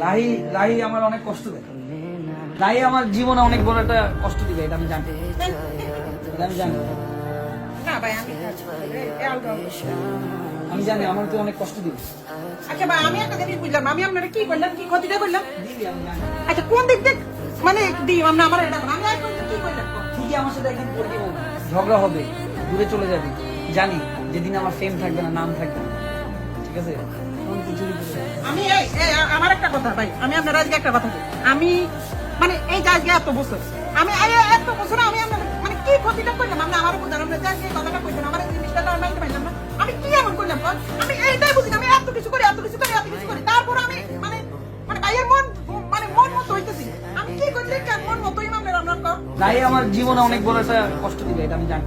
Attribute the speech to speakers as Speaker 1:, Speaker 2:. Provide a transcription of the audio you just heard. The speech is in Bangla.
Speaker 1: রাহি রাহি আমার অনেক কষ্ট দেয়। রাহি আমার জীবনে অনেক বড় একটা কষ্ট দিবে, এটা আমি জানি। এটা আমি জানি।
Speaker 2: না ভাই আমি
Speaker 1: আমি জানি আমার তুই অনেক কষ্ট দিবে।
Speaker 2: আচ্ছা ভাই আমি একটা জিনিস বুঝলাম, আমি আপনারা কি করলাম, কি ক্ষতিটা করলাম?
Speaker 1: দিবি, আমি জানি।
Speaker 2: আচ্ছা কোন দিক থেকে মানে দিই আমরা আমার এটা আমি আর কি করলাম?
Speaker 1: ঠিকই আমার সাথে একদিন পড়বি না, ঝগড়া হবে, দূরে চলে যাবি। জানি যেদিন আমার ফেম থাকবে না, নাম থাকবে না, ঠিক আছে? তখন তুই চুরি করে যাবি।
Speaker 2: আমি এই আমার একটা কথা ভাই, আমি আপনার আজকে একটা কথা বলি। আমি মানে এই যে আজকে এত বছর আমি এত বছর আমি আপনার মানে কি ক্ষতিটা করলাম? আপনি আমার উপর জানান না যে আজকে এই কথাটা কইছেন, আমার এই জিনিসটা তো মানতে পারলাম না। আমি কি এমন করলাম বল? আমি এইটাই বুঝি না, আমি এত কিছু করি এত কিছু করি এত কিছু করি, তারপর আমি মানে মানে ভাইয়ের মন মানে মন মতো হইতেছি। আমি কি করলে কেন মন মতোই আপনার আপনার
Speaker 1: রাহি আমার জীবনে অনেক বড় একটা কষ্ট দিবে, এটা আমি জানি।